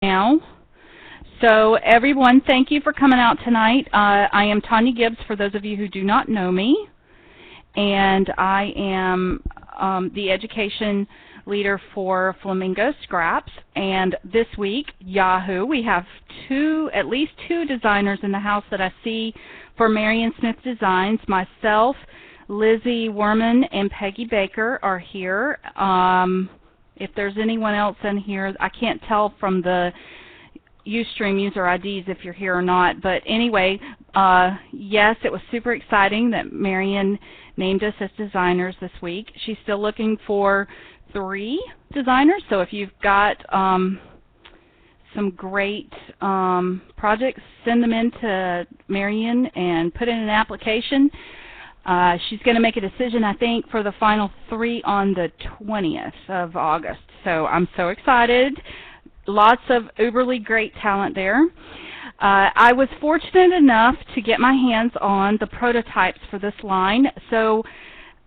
Now. So everyone, thank you for coming out tonight. I am Tonya Gibbs, for those of you who do not know me, and I am the education leader for Flamingo Scraps. And this week, Yahoo, we have at least two designers in the house that I see for Marion Smith Designs. Myself, Lizzie Werman, and Peggy Baker are here. If there's anyone else in here, I can't tell from the Ustream user IDs if you're here or not. But anyway, yes, it was super exciting that Marion named us as designers this week. She's still looking for 3 designers, so if you've got some great projects, send them in to Marion and put in an application. She's going to make a decision, I think, for the final 3 on the 20th of August. So I'm so excited. Lots of uberly great talent there. I was fortunate enough to get my hands on the prototypes for this line. So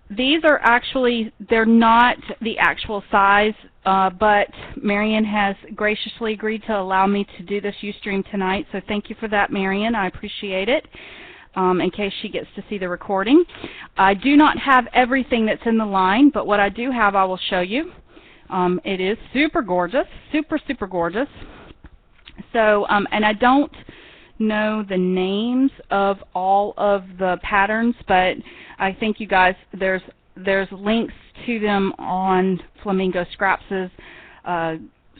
these are actually, they're not the actual size, but Marion has graciously agreed to allow me to do this Ustream tonight. So thank you for that, Marion. I appreciate it. In case she gets to see the recording. I do not have everything that's in the line, but what I do have I will show you. It is super gorgeous, super gorgeous. So, and I don't know the names of all of the patterns, but I think you guys, there's links to them on Flamingo Scraps'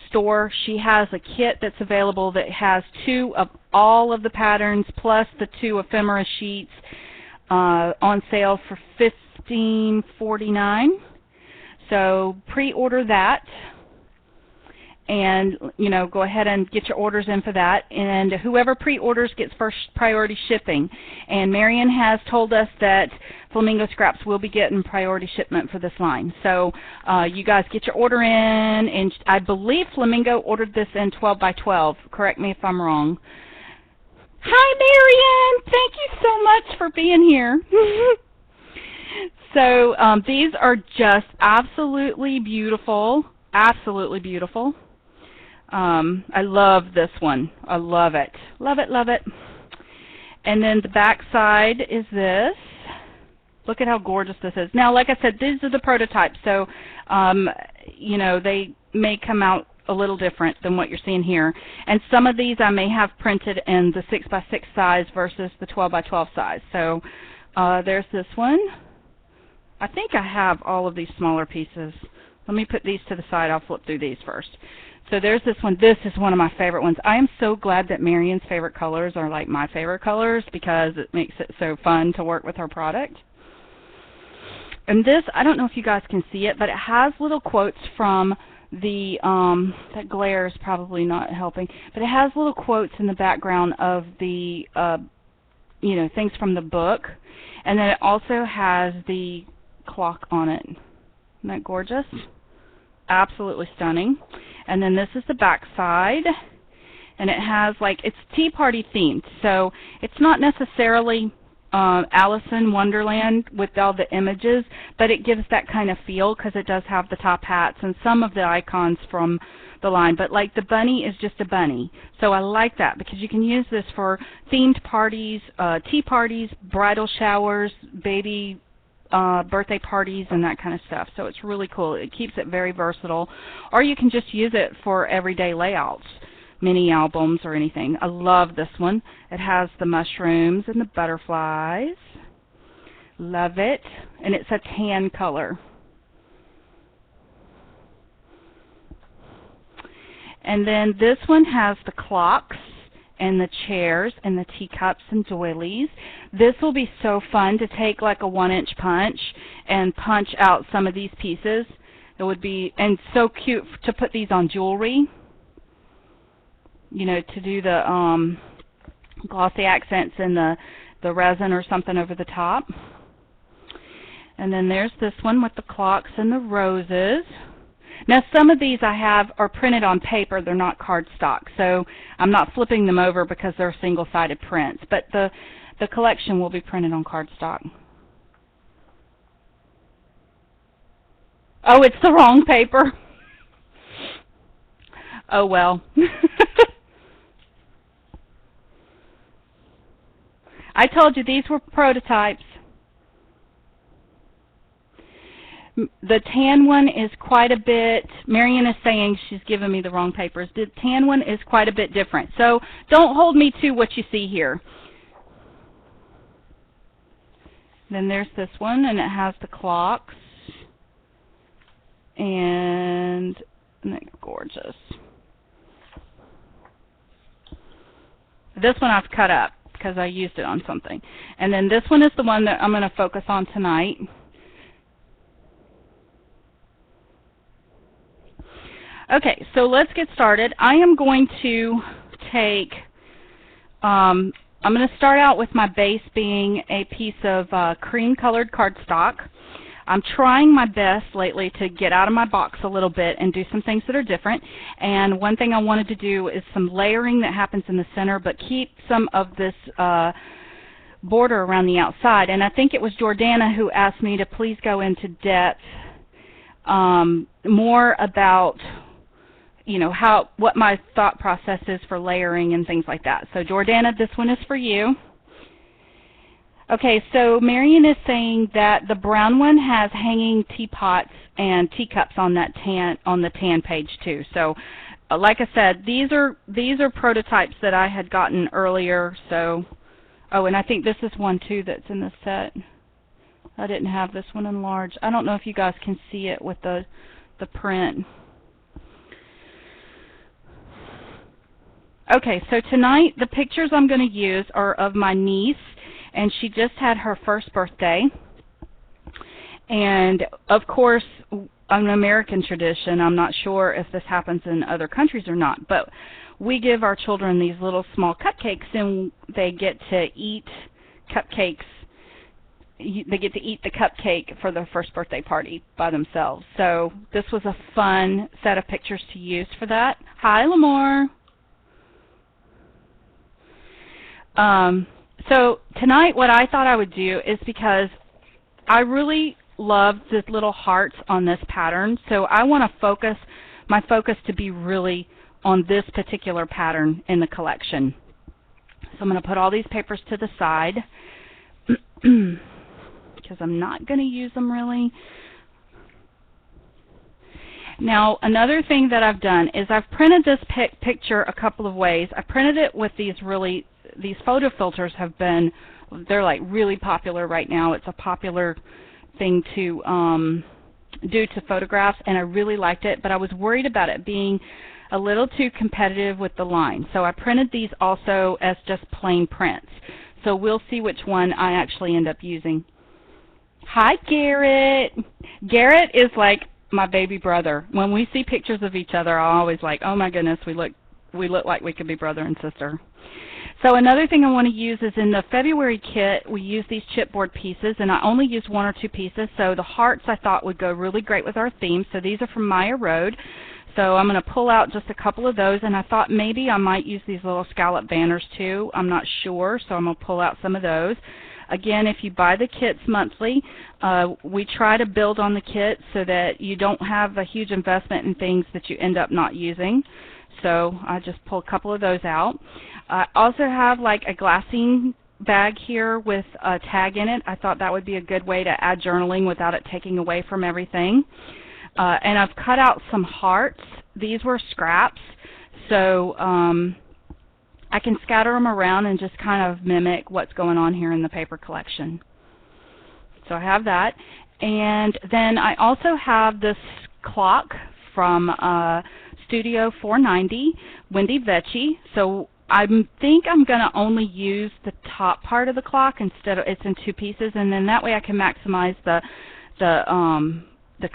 store. She has a kit that's available that has 2 of all of the patterns plus the 2 ephemera sheets on sale for $15.49. So pre-order that, and go ahead and get your orders in for that. And whoever pre-orders gets first priority shipping. And Marion has told us that Flamingo Scraps will be getting priority shipment for this line. So you guys get your order in, and I believe Flamingo ordered this in 12 by 12. Correct me if I'm wrong. Hi, Marion! Thank you so much for being here. So these are just absolutely beautiful, absolutely beautiful. I love this one. I love it. Love it, love it. And then the back side is this. Look at how gorgeous this is. Now, like I said, these are the prototypes, so they may come out a little different than what you're seeing here. And some of these I may have printed in the 6 by 6 size versus the 12 by 12 size. So there's this one. I think I have all of these smaller pieces. Let me put these to the side. I'll flip through these first. So there's this one. This is one of my favorite ones. I am so glad that Marion's favorite colors are like my favorite colors, because it makes it so fun to work with her product. And this, I don't know if you guys can see it, but it has little quotes from the, that glare is probably not helping, but it has little quotes in the background of the, things from the book. And then it also has the clock on it. Isn't that gorgeous? Absolutely stunning. And then this is the back side, and it has it's tea party themed, so it's not necessarily Alice in Wonderland with all the images, but it gives that kind of feel because it does have the top hats and some of the icons from the line. But the bunny is just a bunny, so I like that because you can use this for themed parties, tea parties, bridal showers, baby birthday parties, and that kind of stuff. So it's really cool. It keeps it very versatile. Or you can just use it for everyday layouts, mini albums or anything. I love this one. It has the mushrooms and the butterflies. Love it. And it's a tan color. And then this one has the clocks and the chairs and the teacups and doilies. This will be so fun to take a 1-inch punch and punch out some of these pieces. It would be, and so cute to put these on jewelry, to do the glossy accents and the resin or something over the top. And then there's this one with the clocks and the roses. Now, some of these I have are printed on paper. They're not cardstock, so I'm not flipping them over because they're single-sided prints. But the collection will be printed on cardstock. Oh, it's the wrong paper. Oh, well. I told you these were prototypes. The tan one is quite a bit, Marion is saying she's given me the wrong papers. The tan one is quite a bit different. So don't hold me to what you see here. Then there's this one, and it has the clocks. And isn't it gorgeous? This one I've cut up because I used it on something. And then this one is the one that I'm going to focus on tonight. Okay, so let's get started. I am going to take, I'm going to start out with my base being a piece of cream-colored cardstock. I'm trying my best lately to get out of my box a little bit and do some things that are different. And one thing I wanted to do is some layering that happens in the center, but keep some of this border around the outside. And I think it was Jordana who asked me to please go into depth more about, you know, what my thought process is for layering and things like that. So Jordana, this one is for you. Okay, so Marion is saying that the brown one has hanging teapots and teacups on that on the tan page too. So, like I said, these are prototypes that I had gotten earlier. So, oh, and I think this is one too that's in the set. I didn't have this one enlarged. I don't know if you guys can see it with the print. Okay, so tonight the pictures I'm going to use are of my niece. And she just had her first birthday. And, of course, an American tradition, I'm not sure if this happens in other countries or not, but we give our children these little small cupcakes, and they get to eat cupcakes. They get to eat the cupcake for their first birthday party by themselves. So this was a fun set of pictures to use for that. Hi, Lamore. So tonight what I thought I would do is, because I really love the little hearts on this pattern, so I want to focus, my focus to be really on this particular pattern in the collection. So I'm going to put all these papers to the side because I'm not going to use them really. Now, another thing that I've done is I've printed this picture a couple of ways. I printed it with these photo filters they're like really popular right now. It's a popular thing to do to photographs, and I really liked it, but I was worried about it being a little too competitive with the line. So I printed these also as just plain prints. So we'll see which one I actually end up using. Hi, Garrett. Garrett is like my baby brother. When we see pictures of each other, I'm always like, oh my goodness, we look like we could be brother and sister. So another thing I want to use is in the February kit, we use these chipboard pieces, and I only used 1 or 2 pieces. So the hearts I thought would go really great with our theme. So these are from Maya Road. So I'm going to pull out just a couple of those, and I thought maybe I might use these little scallop banners too. I'm not sure, so I'm going to pull out some of those. Again, if you buy the kits monthly, we try to build on the kit so that you don't have a huge investment in things that you end up not using. So I just pull a couple of those out. I also have like a glassine bag here with a tag in it. I thought that would be a good way to add journaling without it taking away from everything. And I've cut out some hearts. These were scraps, so I can scatter them around and just kind of mimic what's going on here in the paper collection. So I have that. And then I also have this clock from Studio 490, Wendy Vecchi. So I think I'm going to only use the top part of the clock instead of, it's in 2 pieces, and then that way I can maximize the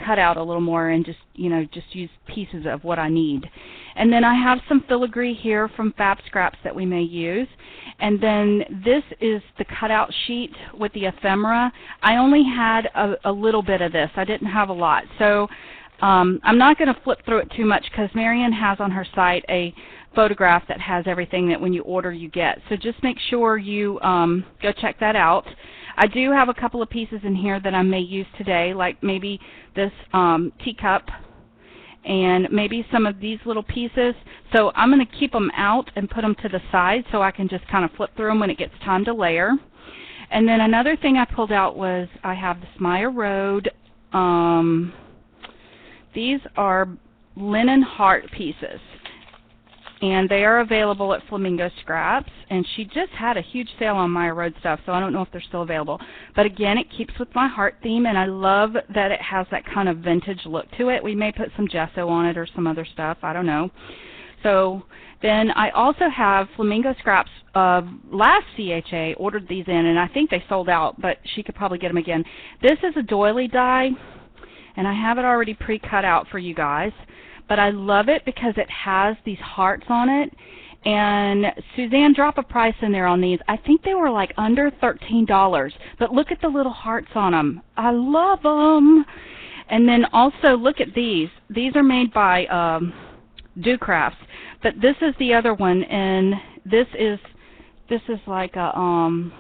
cutout a little more and just, you know, just use pieces of what I need. And then I have some filigree here from Fab Scraps that we may use. And then this is the cutout sheet with the ephemera. I only had a little bit of this. I didn't have a lot. So I'm not going to flip through it too much because Marion has on her site a photograph that has everything that when you order you get. So just make sure you go check that out. I do have a couple of pieces in here that I may use today, like maybe this teacup and maybe some of these little pieces. So I'm going to keep them out and put them to the side so I can just kind of flip through them when it gets time to layer. And then another thing I pulled out was I have this Maya Road. These are linen heart pieces, and they are available at Flamingo Scraps, and she just had a huge sale on Maya Road stuff, so I don't know if they're still available. But again, it keeps with my heart theme, and I love that it has that kind of vintage look to it. We may put some gesso on it or some other stuff, I don't know. So then I also have Flamingo Scraps. Last CHA ordered these in, and I think they sold out, but she could probably get them again. This is a doily die, and I have it already pre-cut out for you guys. But I love it because it has these hearts on it. And Suzanne dropped a price in there on these. I think they were like under $13. But look at the little hearts on them. I love them. And then also look at these. These are made by Do Crafts. But this is the other one, and this is like a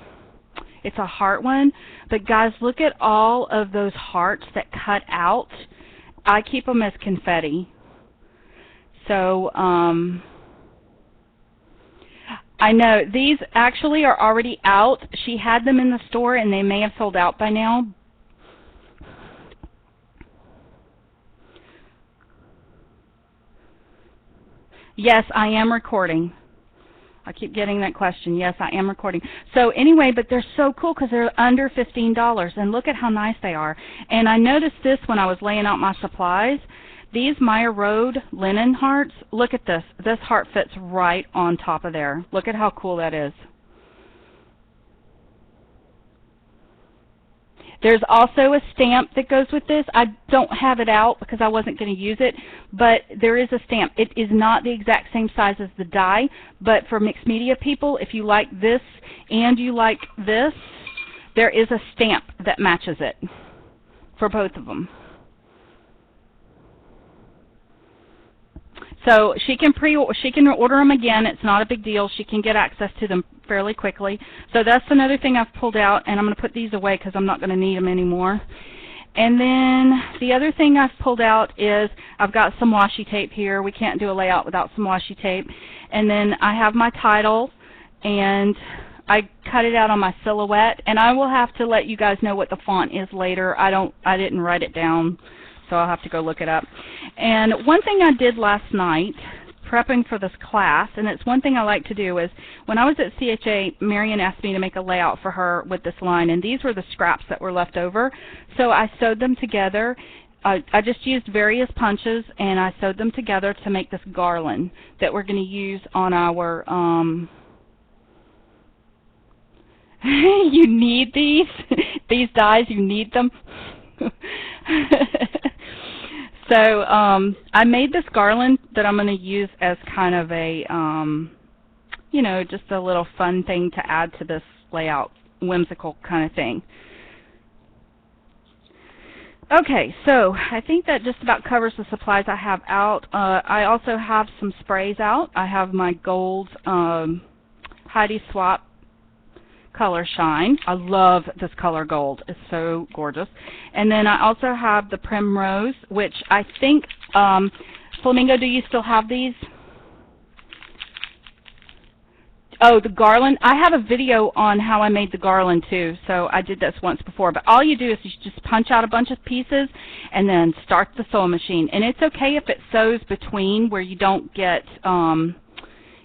it's a heart one. But guys, look at all of those hearts that cut out. I keep them as confetti. So I know these actually are already out. She had them in the store, and they may have sold out by now. Yes, I am recording. I keep getting that question. Yes, I am recording. So anyway, but they're so cool because they're under $15, and look at how nice they are. And I noticed this when I was laying out my supplies. These Maya Road linen hearts, look at this. This heart fits right on top of there. Look at how cool that is. There's also a stamp that goes with this. I don't have it out because I wasn't going to use it, but there is a stamp. It is not the exact same size as the die, but for mixed media people, if you like this and you like this, there is a stamp that matches it for both of them. So she can order them again. It's not a big deal. She can get access to them fairly quickly. So that's another thing I've pulled out, and I'm going to put these away because I'm not going to need them anymore. And then the other thing I've pulled out is I've got some washi tape here. We can't do a layout without some washi tape. And then I have my title, and I cut it out on my silhouette, and I will have to let you guys know what the font is later. I didn't write it down, so I'll have to go look it up. And one thing I did last night, prepping for this class, and it's one thing I like to do, is when I was at CHA, Marion asked me to make a layout for her with this line, and these were the scraps that were left over. So I sewed them together. I just used various punches, and I sewed them together to make this garland that we're going to use on our, you need these? These dies, you need them? So I made this garland that I'm going to use as kind of a, you know, just a little fun thing to add to this layout, whimsical kind of thing. Okay, so I think that just about covers the supplies I have out. I also have some sprays out. I have my gold Heidi Swap Color Shine. I love this color gold. It's so gorgeous. And then I also have the Primrose, which I think, Flamingo, do you still have these? Oh, the garland. I have a video on how I made the garland too, so I did this once before. But all you do is you just punch out a bunch of pieces and then start the sewing machine. And it's okay if it sews between where you don't get,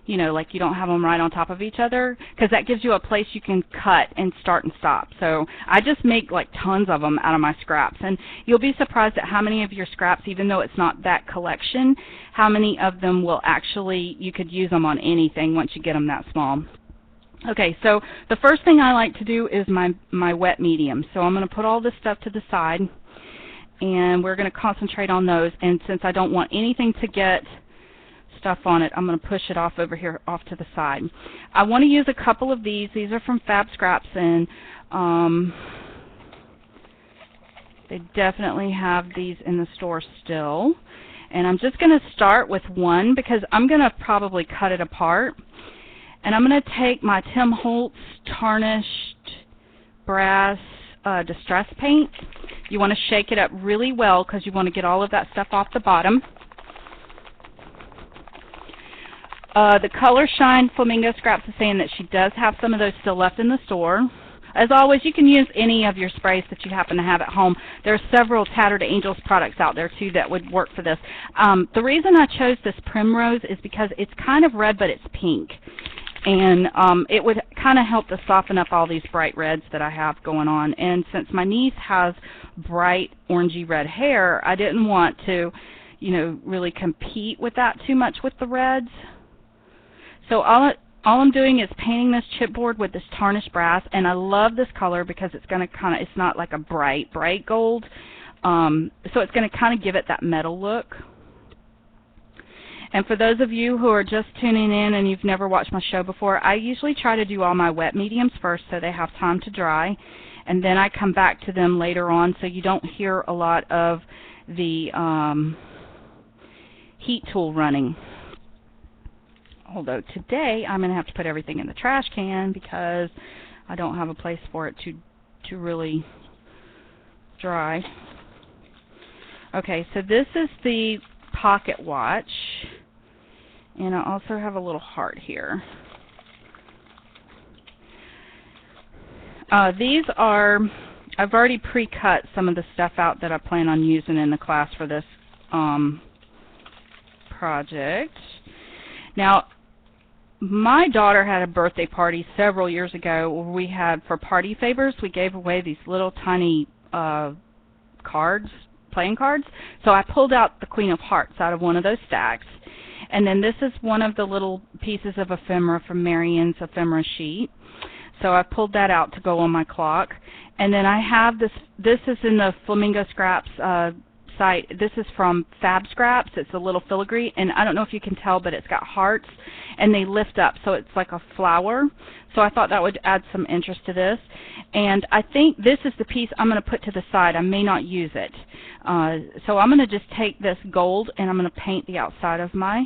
you know, like you don't have them right on top of each other, because that gives you a place you can cut and start and stop. So I just make like tons of them out of my scraps, and you'll be surprised at how many of your scraps, even though it's not that collection, how many of them will actually, you could use them on anything once you get them that small. Okay, so the first thing I like to do is my wet medium. So I'm going to put all this stuff to the side, and we're going to concentrate on those. And since I don't want anything to get stuff on it, I'm going to push it off over here, off to the side. I want to use a couple of these. These are from Fab Scraps, and they definitely have these in the store still. And I'm just going to start with one because I'm going to probably cut it apart. And I'm going to take my Tim Holtz Tarnished Brass Distress Paint. You want to shake it up really well because you want to get all of that stuff off the bottom. The Color Shine Flamingo Scraps is saying that she does have some of those still left in the store. As always, you can use any of your sprays that you happen to have at home. There are several Tattered Angels products out there, too, that would work for this. The reason I chose this Primrose is because it's kind of red, but it's pink. And it would kind of help to soften up all these bright reds that I have going on. And since my niece has bright orangey red hair, I didn't want to, you know, really compete with that too much with the reds. So all I'm doing is painting this chipboard with this tarnished brass, and I love this color because it's going to kind of, it's not like a bright gold, so it's going to kind of give it that metal look. And for those of you who are just tuning in and you've never watched my show before, I usually try to do all my wet mediums first so they have time to dry, and then I come back to them later on so you don't hear a lot of the heat tool running. Although today I'm going to have to put everything in the trash can because I don't have a place for it to really dry. Okay, so this is the pocket watch, and I also have a little heart here. These are, I've already pre-cut some of the stuff out that I plan on using in the class for this project. Now, my daughter had a birthday party several years ago where we had, for party favors, we gave away these little tiny cards, playing cards. So I pulled out the Queen of Hearts out of one of those stacks. And then this is one of the little pieces of ephemera from Marion's ephemera sheet. So I pulled that out to go on my clock. And then I have this is in the Flamingo Scraps site. This is from Fab Scraps. It's a little filigree, and I don't know if you can tell, but it's got hearts, and they lift up, so it's like a flower. So I thought that would add some interest to this. And I think this is the piece I'm going to put to the side. I may not use it. So I'm going to just take this gold, and I'm going to paint the outside of my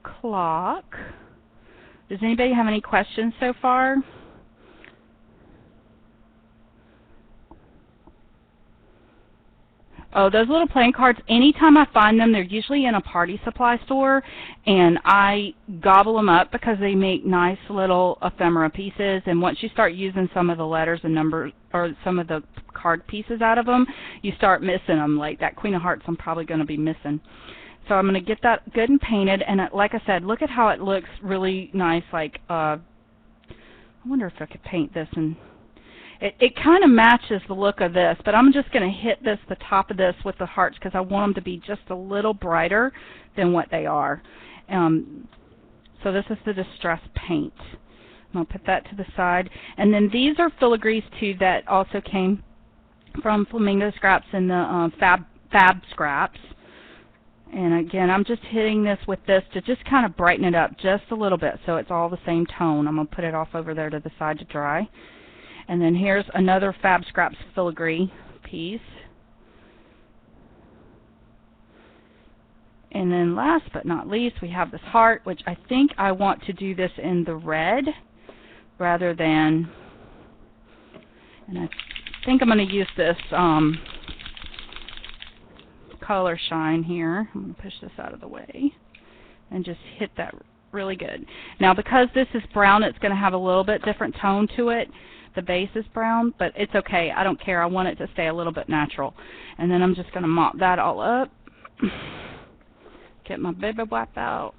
clock. Does anybody have any questions so far? Oh, those little playing cards, anytime I find them, they're usually in a party supply store, and I gobble them up because they make nice little ephemera pieces, and once you start using some of the letters and numbers, or some of the card pieces out of them, you start missing them. Like that Queen of Hearts I'm probably going to be missing. So I'm going to get that good and painted, and like I said, look at how it looks really nice. Like, I wonder if I could paint this and... It kind of matches the look of this, but I'm just going to hit the top of this with the hearts because I want them to be just a little brighter than what they are. So this is the Distress Paint. I'll put that to the side. And then these are filigrees, too, that also came from Flamingo Scraps and the Fab Scraps. And again, I'm just hitting this with this to just kind of brighten it up just a little bit so it's all the same tone. I'm going to put it off over there to the side to dry. And then here's another Fab Scraps filigree piece. And then last but not least, we have this heart, which I think I want to do this in the red rather than, and I think I'm going to use this Color Shine here. I'm going to push this out of the way and just hit that really good. Now because this is brown, it's going to have a little bit different tone to it. The base is brown, but it's okay. I don't care. I want it to stay a little bit natural. And then I'm just going to mop that all up. Get my baby wipe out.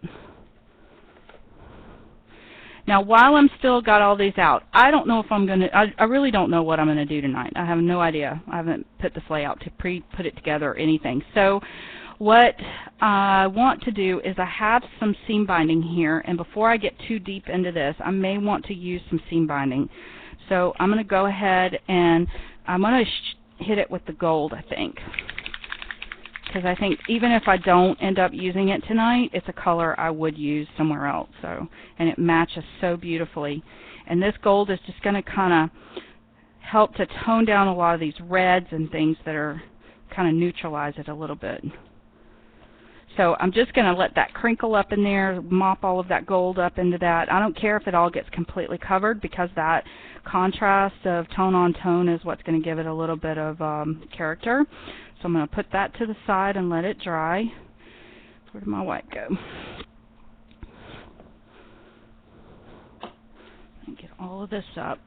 Now, while I'm still got all these out, I don't know if I'm going to, I really don't know what I'm going to do tonight. I have no idea. I haven't put this layout to put it together or anything. So what I want to do is I have some seam binding here, and before I get too deep into this, I may want to use some seam binding. So I'm going to go ahead and I'm going to hit it with the gold, I think. Because I think even if I don't end up using it tonight, it's a color I would use somewhere else. So, and it matches so beautifully. And this gold is just going to kind of help to tone down a lot of these reds and things that are kind of neutralize it a little bit. So I'm just going to let that crinkle up in there, mop all of that gold up into that. I don't care if it all gets completely covered because that contrast of tone on tone is what's going to give it a little bit of character. So I'm going to put that to the side and let it dry. Where did my white go? Get all of this up.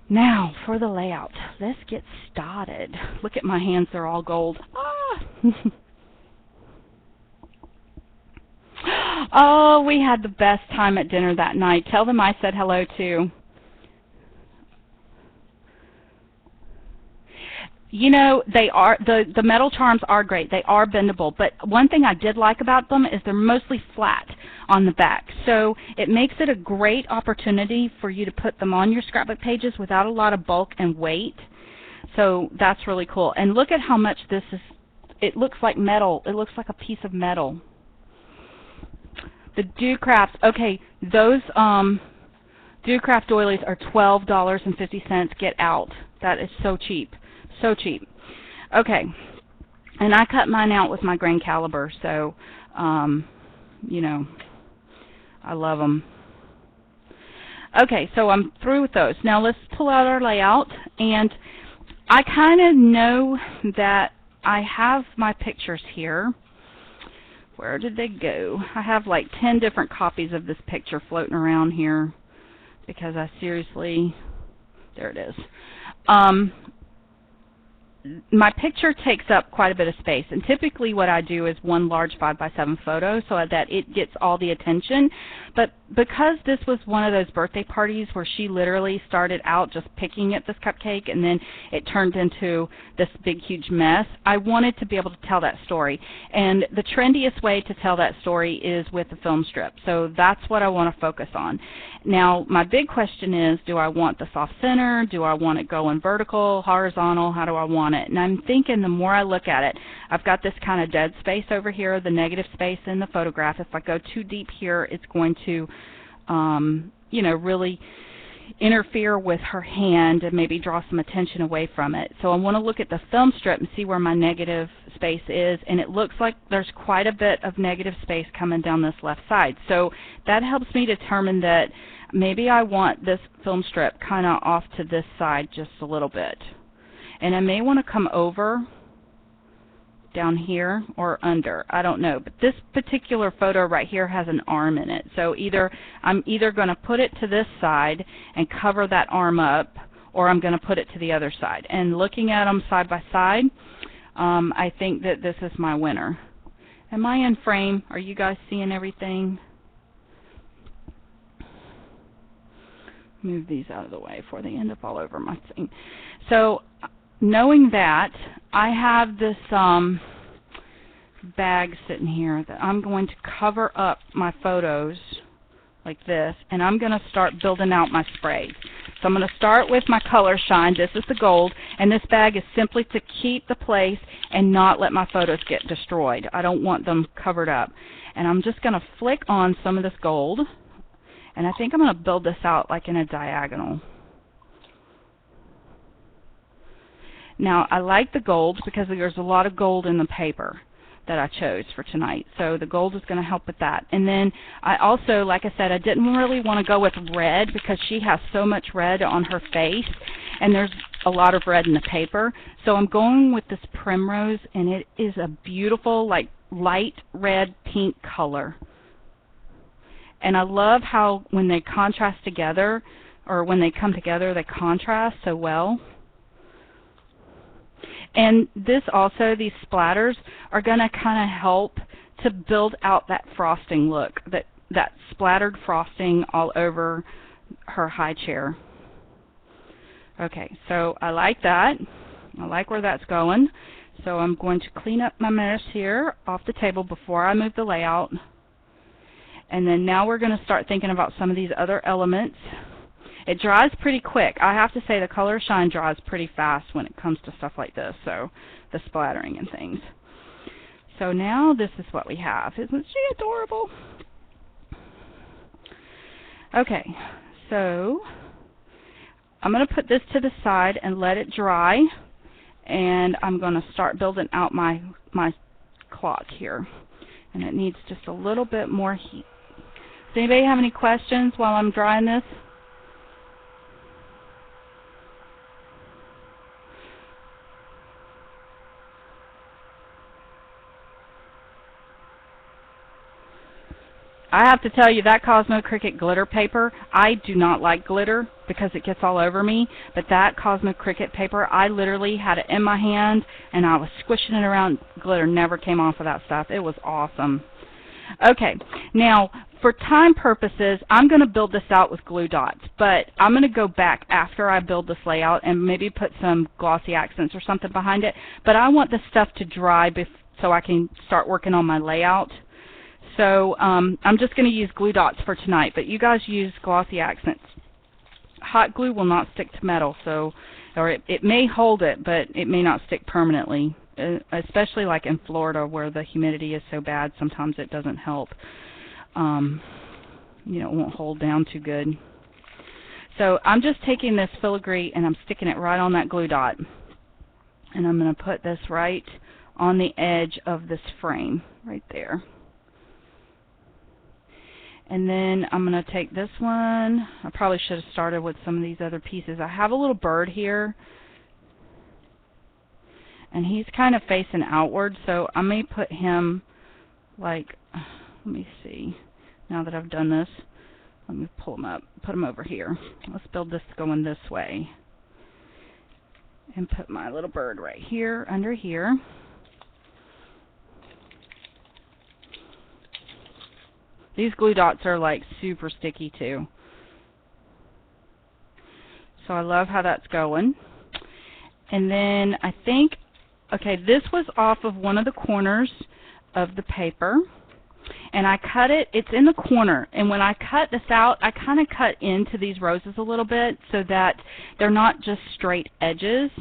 Now for the layout. Let's get started. Look at my hands, they're all gold. Ah! Oh, we had the best time at dinner that night. Tell them I said hello too. You know, they are the metal charms are great. They are bendable, but one thing I did like about them is they're mostly flat on the back. So it makes it a great opportunity for you to put them on your scrapbook pages without a lot of bulk and weight. So that's really cool. And look at how much this is. It looks like metal. It looks like a piece of metal. The Do Crafts. Okay, those Do Craft doilies are $12.50. Get out. That is so cheap. So cheap. Okay, and I cut mine out with my grain caliber, so, you know, I love them. Okay, so I'm through with those. Now let's pull out our layout, and I kind of know that I have my pictures here. Where did they go? I have like 10 different copies of this picture floating around here because I seriously, there it is. My picture takes up quite a bit of space, and typically what I do is one large 5x7 photo so that it gets all the attention. But because this was one of those birthday parties where she literally started out just picking at this cupcake and then it turned into this big huge mess, I wanted to be able to tell that story. And the trendiest way to tell that story is with a film strip. So that's what I want to focus on. Now my big question is, do I want the soft center? Do I want it going vertical, horizontal? How do I want it? And I'm thinking the more I look at it, I've got this kind of dead space over here, the negative space in the photograph. If I go too deep here, it's going to, you know, really interfere with her hand and maybe draw some attention away from it. So I want to look at the film strip and see where my negative space is, and it looks like there's quite a bit of negative space coming down this left side. So that helps me determine that maybe I want this film strip kind of off to this side just a little bit. And I may want to come over down here or under. I don't know. But this particular photo right here has an arm in it. So I'm either going to put it to this side and cover that arm up, or I'm going to put it to the other side. And looking at them side by side, I think that this is my winner. Am I in frame? Are you guys seeing everything? Move these out of the way before they end up all over my thing. So knowing that, I have this bag sitting here that I'm going to cover up my photos like this, and I'm going to start building out my sprays. So I'm going to start with my color shine. This is the gold, and this bag is simply to keep the place and not let my photos get destroyed. I don't want them covered up. And I'm just going to flick on some of this gold, and I think I'm going to build this out like in a diagonal. Now, I like the gold because there's a lot of gold in the paper that I chose for tonight. So the gold is going to help with that. And then I also, like I said, I didn't really want to go with red because she has so much red on her face, and there's a lot of red in the paper. So I'm going with this primrose, and it is a beautiful, like, light red pink color. And I love how when they contrast together, or when they come together, they contrast so well. And this also, these splatters are going to kind of help to build out that frosting look, that splattered frosting all over her high chair. Okay, so I like that. I like where that's going. So I'm going to clean up my mess here off the table before I move the layout. And then now we're going to start thinking about some of these other elements. It dries pretty quick. I have to say the color shine dries pretty fast when it comes to stuff like this, so the splattering and things. So now this is what we have. Isn't she adorable? Okay, so I'm going to put this to the side and let it dry, and I'm going to start building out my clock here. And it needs just a little bit more heat. Does anybody have any questions while I'm drying this? I have to tell you, that Cosmo Cricut glitter paper, I do not like glitter because it gets all over me, but that Cosmo Cricut paper, I literally had it in my hand and I was squishing it around. Glitter never came off of that stuff. It was awesome. Okay, now for time purposes, I'm going to build this out with glue dots, but I'm going to go back after I build this layout and maybe put some glossy accents or something behind it, but I want this stuff to dry so I can start working on my layout. So I'm just going to use glue dots for tonight, but you guys use glossy accents. Hot glue will not stick to metal, or it may hold it, but it may not stick permanently, especially like in Florida where the humidity is so bad. Sometimes it doesn't help. You know, it won't hold down too good. So I'm just taking this filigree and I'm sticking it right on that glue dot. And I'm going to put this right on the edge of this frame, right there. And then I'm going to take this one. I probably should have started with some of these other pieces. I have a little bird here, and he's kind of facing outward, so I may put him like, let me see, now that I've done this, let me pull him up, put him over here. Let's build this going this way. And put my little bird right here, under here. These glue dots are like super sticky too. So I love how that's going. And then I think, okay, this was off of one of the corners of the paper. And I cut it, it's in the corner. And when I cut this out, I kind of cut into these roses a little bit so that they're not just straight edges.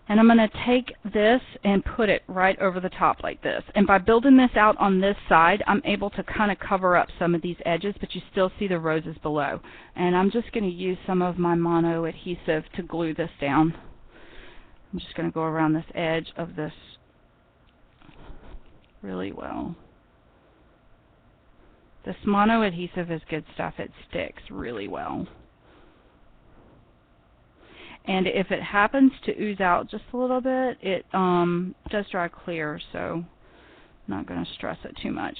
And I'm going to take this and put it right over the top like this. And by building this out on this side, I'm able to kind of cover up some of these edges, but you still see the roses below. And I'm just going to use some of my mono adhesive to glue this down. I'm just going to go around this edge of this really well. This mono adhesive is good stuff. It sticks really well. And if it happens to ooze out just a little bit, it does dry clear, so I'm not going to stress it too much.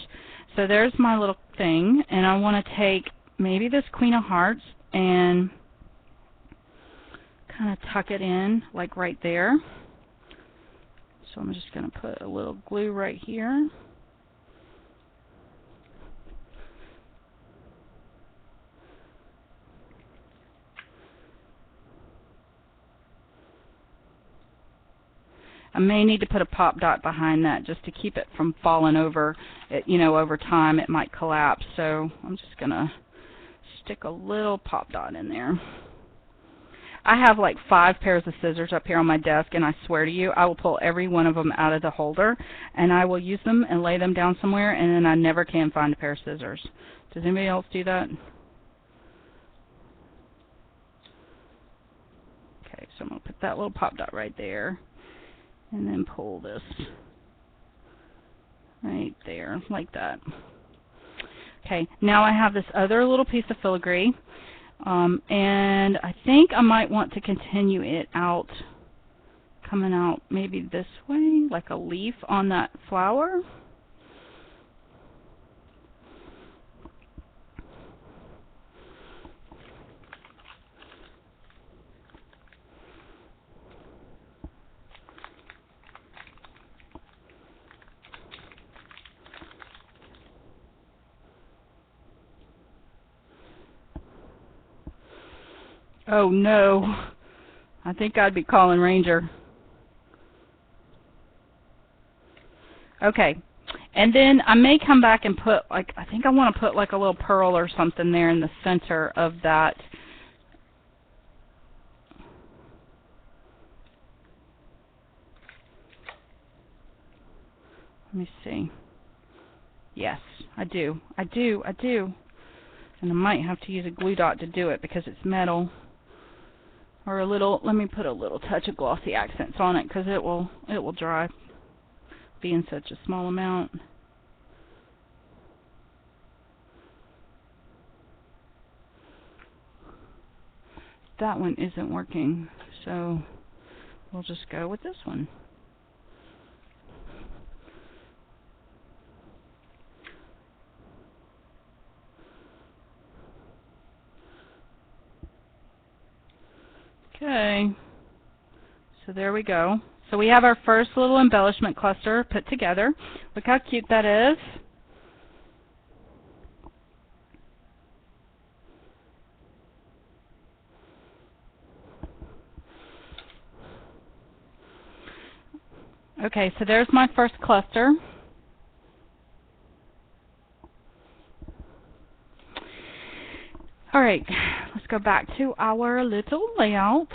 So there's my little thing, and I want to take maybe this Queen of Hearts and kind of tuck it in, like right there. So I'm just going to put a little glue right here. I may need to put a pop dot behind that just to keep it from falling over. You know, over time it might collapse. So I'm just going to stick a little pop dot in there. I have like 5 pairs of scissors up here on my desk, and I swear to you, I will pull every one of them out of the holder, and I will use them and lay them down somewhere, and then I never can find a pair of scissors. Does anybody else do that? Okay, so I'm going to put that little pop dot right there. And then pull this right there, like that. Okay, now I have this other little piece of filigree, and I think I might want to continue it out, coming out maybe this way, like a leaf on that flower. Oh no, I think I'd be calling Ranger. Okay, and then I may come back and put, like, I think I want to put like a little pearl or something there in the center of that. Let me see. Yes, I do. And I might have to use a glue dot to do it because it's metal. Or a little, let me put a little touch of glossy accents on it because it will dry being such a small amount. That one isn't working, so we'll just go with this one. Okay, so there we go. So we have our first little embellishment cluster put together. Look how cute that is. Okay, so there's my first cluster. All right, let's go back to our little layout.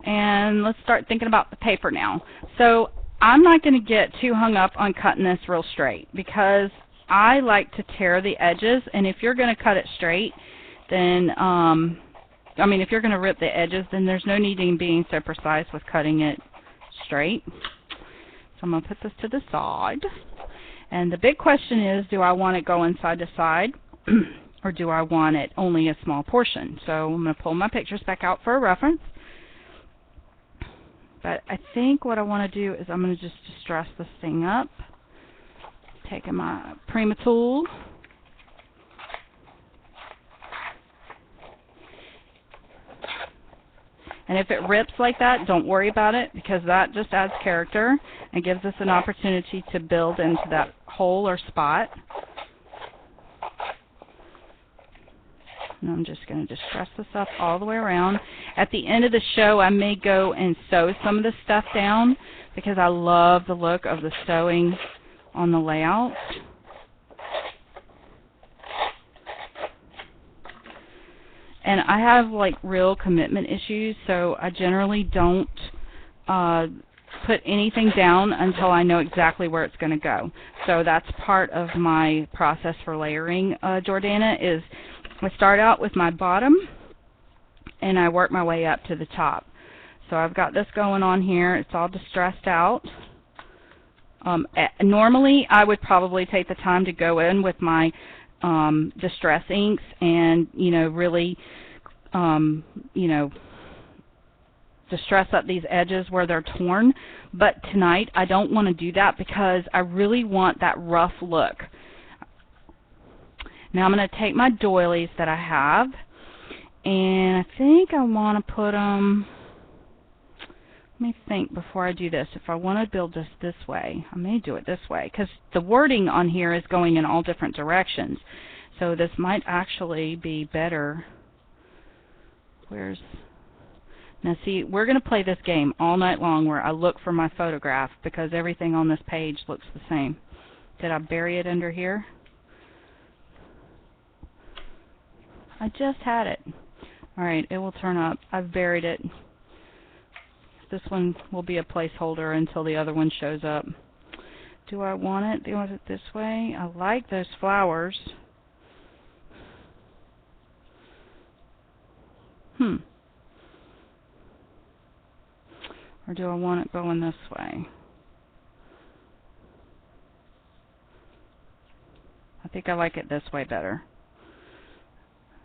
And let's start thinking about the paper now. So I'm not going to get too hung up on cutting this real straight because I like to tear the edges. And if you're going to cut it straight, then, if you're going to rip the edges, then there's no need in being so precise with cutting it straight. So I'm going to put this to the side. And the big question is, do I want it going side to side or do I want it only a small portion? So I'm going to pull my pictures back out for a reference. But I think what I want to do is I'm going to just distress this thing up. Taking my Prima tool. And if it rips like that, don't worry about it because that just adds character and gives us an opportunity to build into that hole or spot. And I'm just going to distress this up all the way around. At the end of the show, I may go and sew some of this stuff down because I love the look of the sewing on the layout. And I have like real commitment issues, so I generally don't put anything down until I know exactly where it's going to go. So that's part of my process for layering, Jordana, is I start out with my bottom and I work my way up to the top. So I've got this going on here. It's all distressed out. Normally I would probably take the time to go in with my distress inks and really distress up these edges where they're torn, but tonight I don't want to do that because I really want that rough look. Now I'm going to take my doilies that I have and I think I want to put them, let me think before I do this. If I want to build this way, I may do it this way because the wording on here is going in all different directions. So this might actually be better. Now see, we're going to play this game all night long where I look for my photograph because everything on this page looks the same. Did I bury it under here? I just had it. Alright, it will turn up. I've buried it. This one will be a placeholder until the other one shows up. Do I want it? Do I want it this way? I like those flowers. Or do I want it going this way? I think I like it this way better.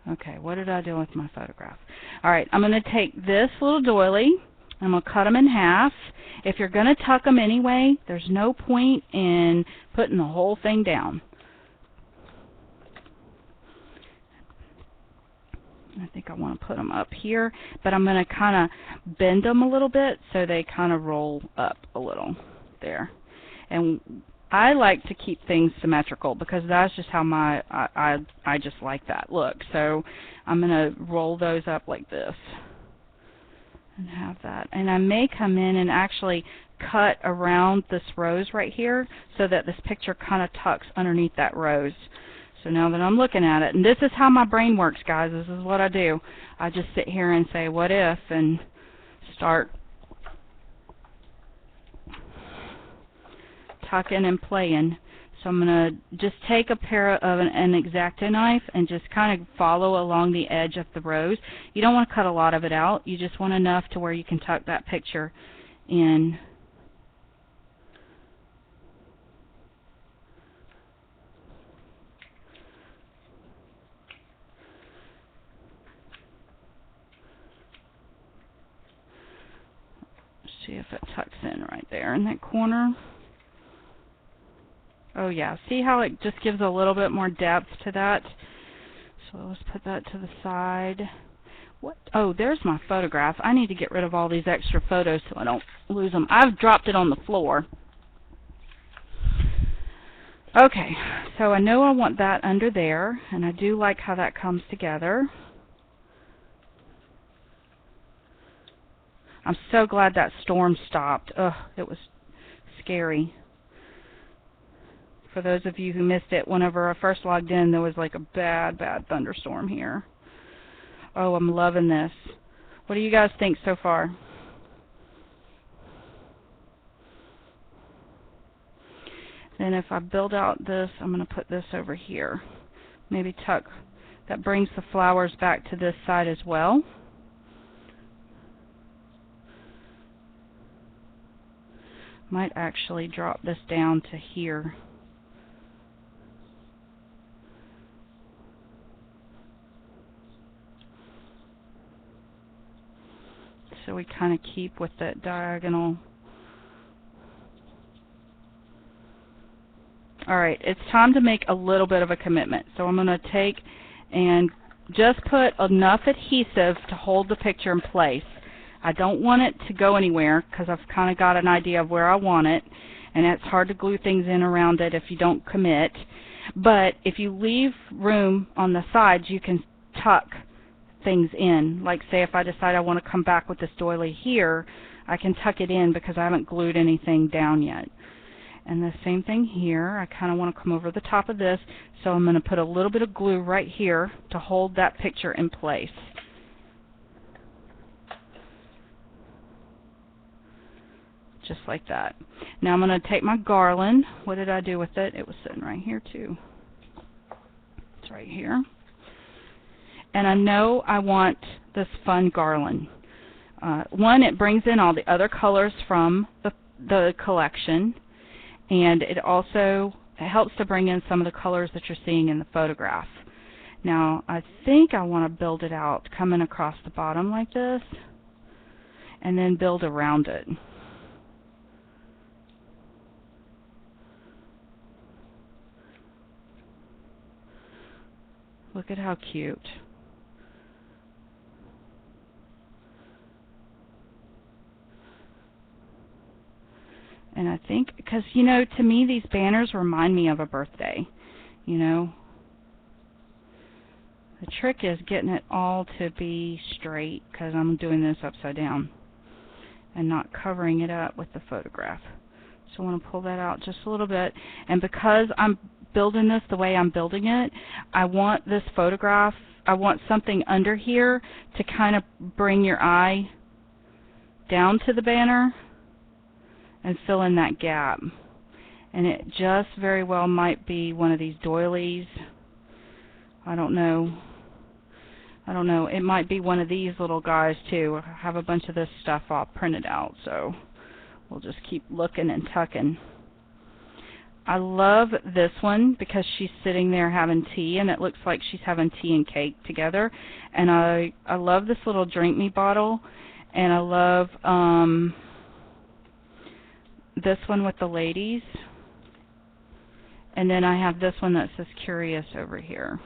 Okay, what did I do with my photograph? Alright, I'm going to take this little doily. I'm going to cut them in half. If you're going to tuck them anyway, there's no point in putting the whole thing down. I think I want to put them up here, but I'm going to kind of bend them a little bit so they kind of roll up a little there. And I like to keep things symmetrical because that's just how I just like that look. So I'm going to roll those up like this and have that. And I may come in and actually cut around this rose right here so that this picture kind of tucks underneath that rose. So now that I'm looking at it, and this is how my brain works, guys. This is what I do. I just sit here and say, what if, and start tucking and playing. So I'm going to just take a pair of an X-Acto knife and just kind of follow along the edge of the rose. You don't want to cut a lot of it out. You just want enough to where you can tuck that picture in. See if it tucks in right there in that corner. Oh yeah, see how it just gives a little bit more depth to that? So let's put that to the side. What? Oh, there's my photograph. I need to get rid of all these extra photos so I don't lose them. I've dropped it on the floor. Okay, so I know I want that under there, and I do like how that comes together. I'm so glad that storm stopped. Ugh, it was scary. For those of you who missed it, whenever I first logged in, there was like a bad thunderstorm here. Oh, I'm loving this. What do you guys think so far? Then if I build out this, I'm going to put this over here. Maybe tuck. That brings the flowers back to this side as well. Might actually drop this down to here. So we kind of keep with that diagonal. Alright, it's time to make a little bit of a commitment. So I'm going to take and just put enough adhesive to hold the picture in place. I don't want it to go anywhere because I've kind of got an idea of where I want it, and it's hard to glue things in around it if you don't commit. But if you leave room on the sides, you can tuck things in. Like say if I decide I want to come back with this doily here, I can tuck it in because I haven't glued anything down yet. And the same thing here. I kind of want to come over the top of this, so I'm going to put a little bit of glue right here to hold that picture in place. Just like that. Now I'm going to take my garland. What did I do with it? It was sitting right here too. It's right here. And I know I want this fun garland. One, it brings in all the other colors from the collection, and it also helps to bring in some of the colors that you're seeing in the photograph. Now I think I want to build it out coming across the bottom like this, and then build around it. Look at how cute. And I think, because, you know, to me these banners remind me of a birthday, you know. The trick is getting it all to be straight, because I'm doing this upside down and not covering it up with the photograph. So I want to pull that out just a little bit. And because I'm building this the way I'm building it, I want this photograph, I want something under here to kind of bring your eye down to the banner and fill in that gap. And it just very well might be one of these doilies. I don't know. It might be one of these little guys too. I have a bunch of this stuff all printed out, so we'll just keep looking and tucking. I love this one because she's sitting there having tea, and it looks like she's having tea and cake together. And I love this little drink me bottle, and I love this one with the ladies. And then I have this one that says curious over here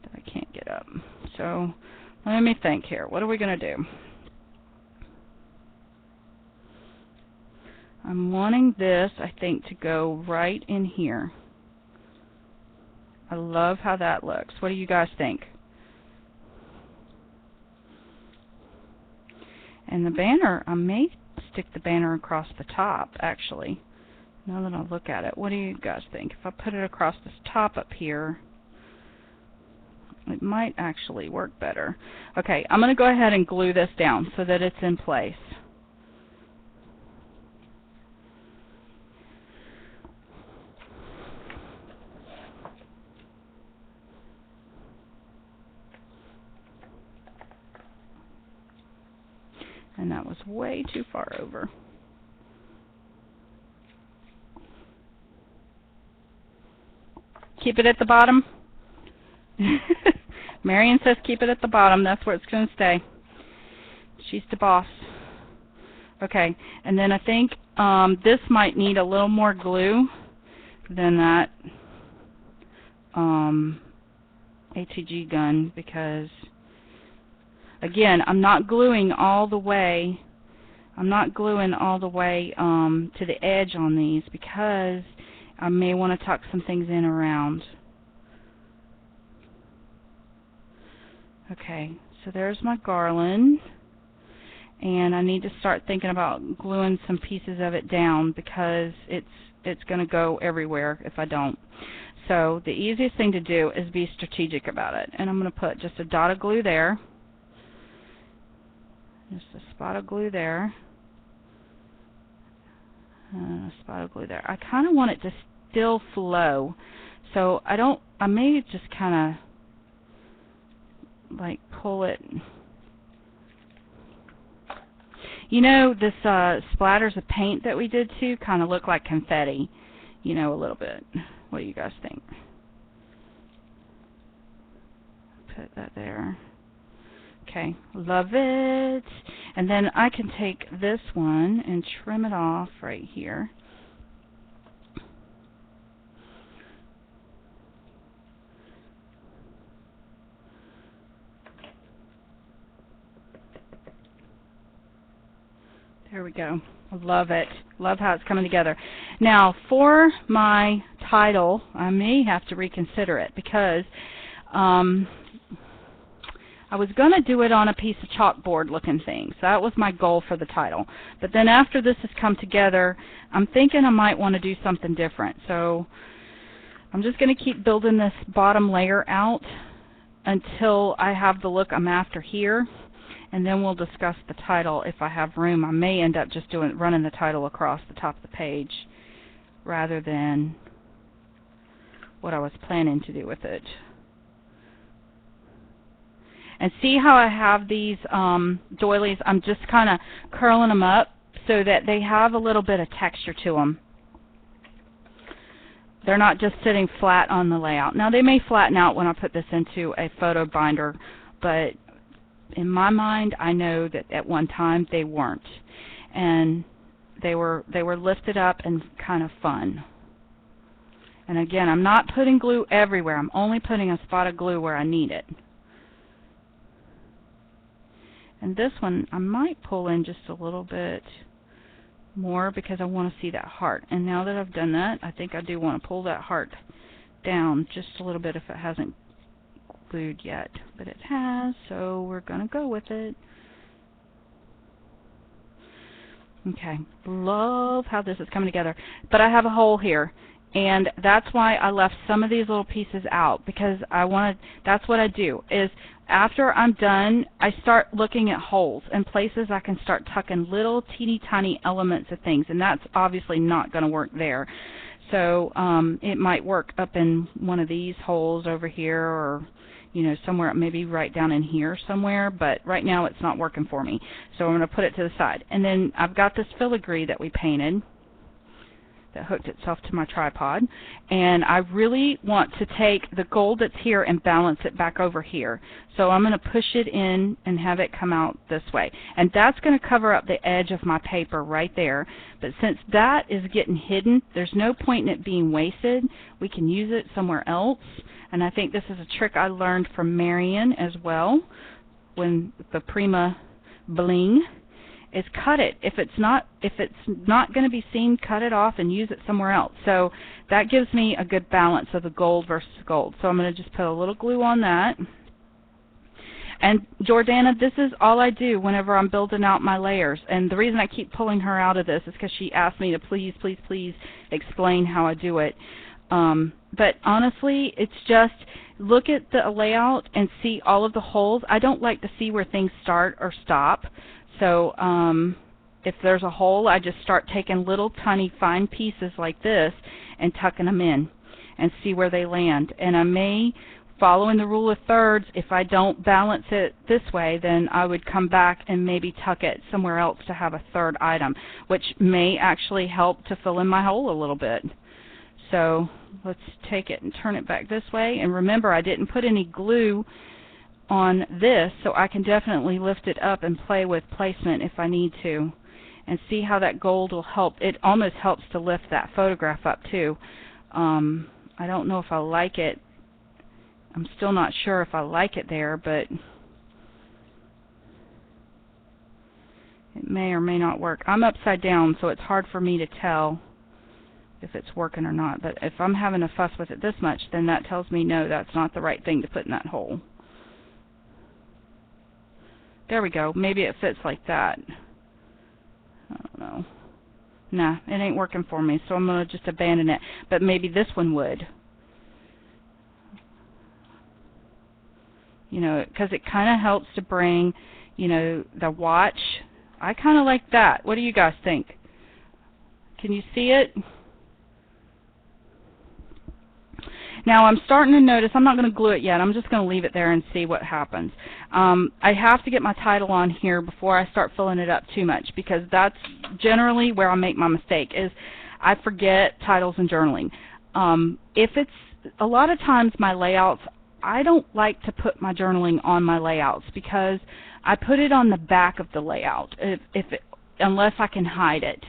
that I can't get up. So let me think here. What are we going to do? I'm wanting this, I think, to go right in here. I love how that looks. What do you guys think? And the banner, I may stick the banner across the top, actually. Now that I look at it, what do you guys think? If I put it across this top up here, it might actually work better. Okay, I'm going to go ahead and glue this down so that it's in place. And that was way too far over. Keep it at the bottom. Marion says keep it at the bottom. That's where it's going to stay. She's the boss. Okay, and then I think this might need a little more glue than that ATG gun because, again, I'm not gluing all the way. I'm not gluing all the way to the edge on these because I may want to tuck some things in around. Okay, so there's my garland, and I need to start thinking about gluing some pieces of it down because it's going to go everywhere if I don't. So the easiest thing to do is be strategic about it, and I'm going to put just a dot of glue there, just a spot of glue there, a spot of glue there. I kind of want it to still flow, so I may just kind of like pull it. You know, this splatters of paint that we did too kind of look like confetti, you know, a little bit. What do you guys think? Put that there. Okay, love it. And then I can take this one and trim it off right here. There we go. I love it. Love how it's coming together. Now, for my title, I may have to reconsider it because I was going to do it on a piece of chalkboard looking thing. So that was my goal for the title. But then after this has come together, I'm thinking I might want to do something different. So I'm just going to keep building this bottom layer out until I have the look I'm after here. And then we'll discuss the title if I have room. I may end up just running the title across the top of the page rather than what I was planning to do with it. And see how I have these doilies? I'm just kind of curling them up so that they have a little bit of texture to them. They're not just sitting flat on the layout. Now they may flatten out when I put this into a photo binder, but in my mind, I know that at one time they weren't, and they were lifted up and kind of fun. And again, I'm not putting glue everywhere. I'm only putting a spot of glue where I need it. And this one, I might pull in just a little bit more because I want to see that heart. And now that I've done that, I think I do want to pull that heart down just a little bit if it hasn't glued yet, but it has, so we're going to go with it. Okay, love how this is coming together, but I have a hole here, and that's why I left some of these little pieces out, because that's what I do, is after I'm done, I start looking at holes and places I can start tucking little teeny tiny elements of things, and that's obviously not going to work there. So it might work up in one of these holes over here, or you know, somewhere maybe right down in here somewhere, but right now it's not working for me. So I'm going to put it to the side. And then I've got this filigree that we painted that hooked itself to my tripod, and I really want to take the gold that's here and balance it back over here. So I'm going to push it in and have it come out this way. And that's going to cover up the edge of my paper right there. But since that is getting hidden, there's no point in it being wasted. We can use it somewhere else. And I think this is a trick I learned from Marion as well, when the Prima Bling, is cut it. If it's not going to be seen, cut it off and use it somewhere else. So that gives me a good balance of the gold versus gold. So I'm going to just put a little glue on that. And Jordana, this is all I do whenever I'm building out my layers. And the reason I keep pulling her out of this is because she asked me to please, please, please explain how I do it. But honestly, it's just look at the layout and see all of the holes. I don't like to see where things start or stop. So if there's a hole, I just start taking little tiny fine pieces like this and tucking them in and see where they land. And I may, following the rule of thirds, if I don't balance it this way, then I would come back and maybe tuck it somewhere else to have a third item, which may actually help to fill in my hole a little bit. So let's take it and turn it back this way. And remember, I didn't put any glue on this, so I can definitely lift it up and play with placement if I need to. And see how that gold will help. It almost helps to lift that photograph up too. I don't know if I like it I'm still not sure if I like it there, but it may or may not work. I'm upside down, so it's hard for me to tell if it's working or not. But if I'm having a fuss with it this much, then that tells me no, that's not the right thing to put in that hole. There we go. Maybe it fits like that. I don't know. Nah, it ain't working for me, so I'm going to just abandon it. But maybe this one would. You know, because it kind of helps to bring, you know, the watch. I kind of like that. What do you guys think? Can you see it? Now I'm starting to notice, I'm not going to glue it yet, I'm just going to leave it there and see what happens. I have to get my title on here before I start filling it up too much, because that's generally where I make my mistake, is I forget titles and journaling. If it's, a lot of times my layouts, I don't like to put my journaling on my layouts, because I put it on the back of the layout, unless I can hide it.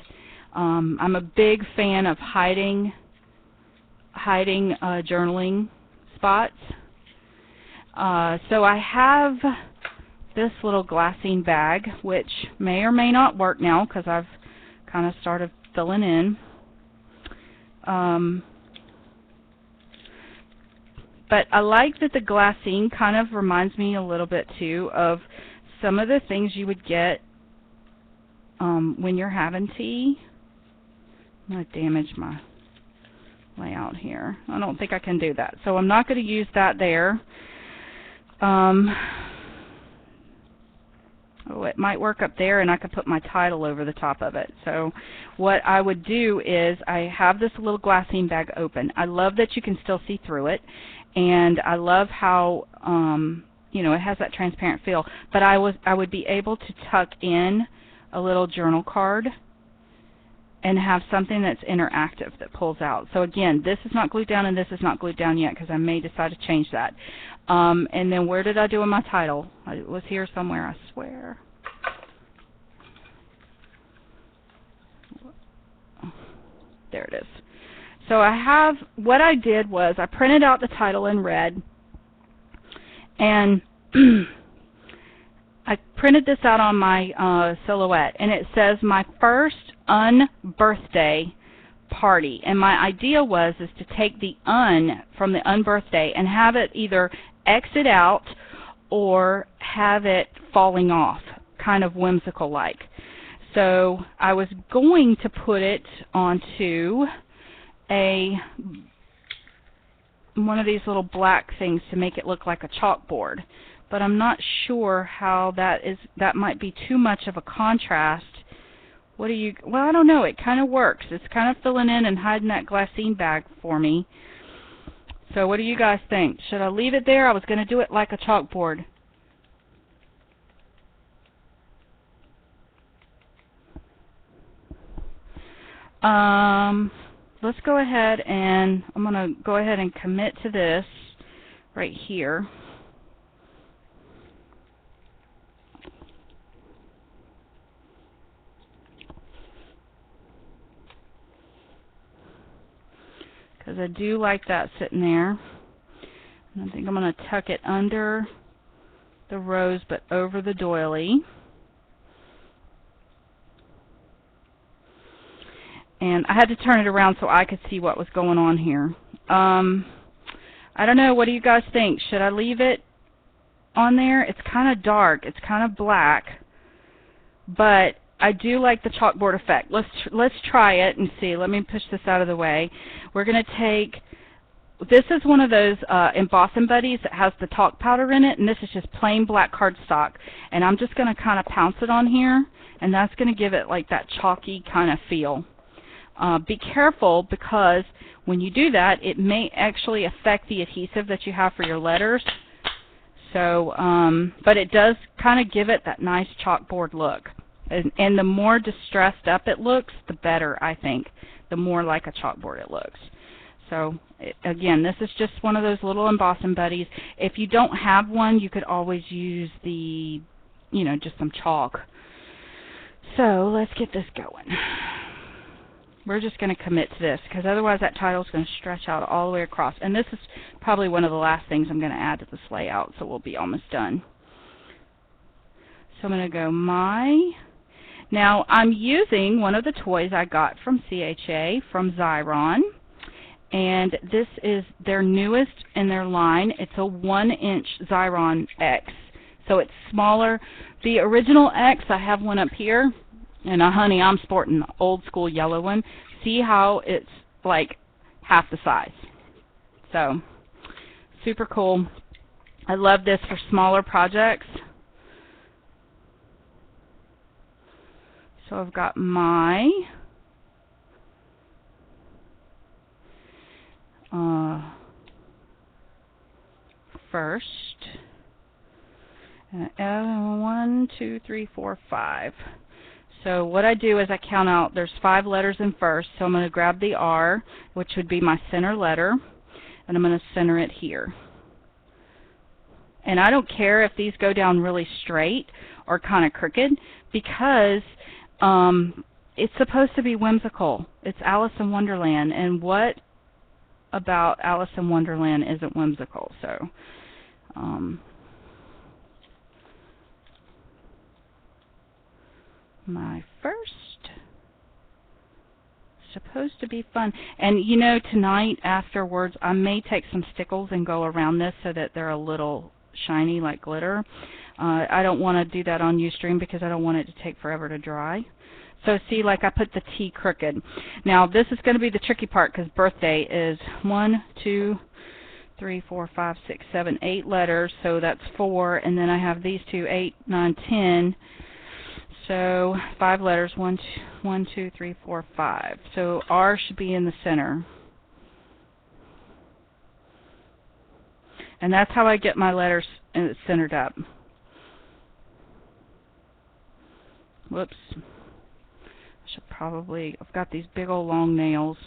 I'm a big fan of hiding journaling spots. So I have this little glassine bag, which may or may not work now because I've kind of started filling in. But I like that the glassine kind of reminds me a little bit too of some of the things you would get when you're having tea. I'm going to damage my layout here. I don't think I can do that, so I'm not going to use that there. Oh, it might work up there, and I could put my title over the top of it. So what I would do is I have this little glassine bag open. I love that you can still see through it, and I love how you know, it has that transparent feel. But I would be able to tuck in a little journal card and have something that's interactive that pulls out. So again, this is not glued down and this is not glued down yet because I may decide to change that. And then where did I do in my title? It was here somewhere, I swear. There it is. So I have, what I did was I printed out the title in red, and I printed this out on my silhouette, and it says my first unbirthday party. And my idea was to take the from the unbirthday and have it either exit out or have it falling off, kind of whimsical like. So I was going to put it onto one of these little black things to make it look like a chalkboard. But I'm not sure how that might be too much of a contrast. What do you, well, I don't know, it kind of works. It's kind of filling in and hiding that glassine bag for me. So what do you guys think? Should I leave it there? I was going to do it like a chalkboard. Let's go ahead and I'm going to go ahead and commit to this right here. Because I do like that sitting there. And I think I'm going to tuck it under the rose but over the doily. And I had to turn it around so I could see what was going on here. I don't know, what do you guys think? Should I leave it on there? It's kind of dark, it's kind of black, but I do like the chalkboard effect. Let's try it and see. Let me push this out of the way. We're going to take, this is one of those embossing buddies that has the talc powder in it, and this is just plain black cardstock. And I'm just going to kind of pounce it on here, and that's going to give it like that chalky kind of feel. Be careful, because when you do that, it may actually affect the adhesive that you have for your letters. So, but it does kind of give it that nice chalkboard look. And the more distressed up it looks, the better, I think. The more like a chalkboard it looks. So, again, this is just one of those little embossing buddies. If you don't have one, you could always use the, just some chalk. So, let's get this going. We're just going to commit to this, because otherwise that title is going to stretch out all the way across. And this is probably one of the last things I'm going to add to this layout, so we'll be almost done. So I'm going to go my. Now I'm using one of the toys I got from CHA, from Xiron. And this is their newest in their line. It's a 1-inch Xiron X. So it's smaller. The original X, I have one up here. And honey, I'm sporting the old school yellow one. See how it's like half the size. So, super cool. I love this for smaller projects. So I've got my first. 1, 2, 3, 4, 5. So what I do is I count out, there's 5 letters in first, so I'm going to grab the R, which would be my center letter, and I'm going to center it here. And I don't care if these go down really straight or kind of crooked, because it's supposed to be whimsical. It's Alice in Wonderland, and what about Alice in Wonderland isn't whimsical? So my first, supposed to be fun. And you know, tonight afterwards I may take some stickles and go around this so that they're a little shiny like glitter. I don't want to do that on Ustream because I don't want it to take forever to dry. So see, like I put the T crooked. Now this is going to be the tricky part, because birthday is 1, 2, 3, 4, 5, 6, 7, 8 letters, so that's 4, and then I have these two, 8, 9, 10. So 5 letters, 1, 2, 3, 4, 5. So R should be in the center. And that's how I get my letters centered up. Whoops. I should probably, I've got these big old long nails,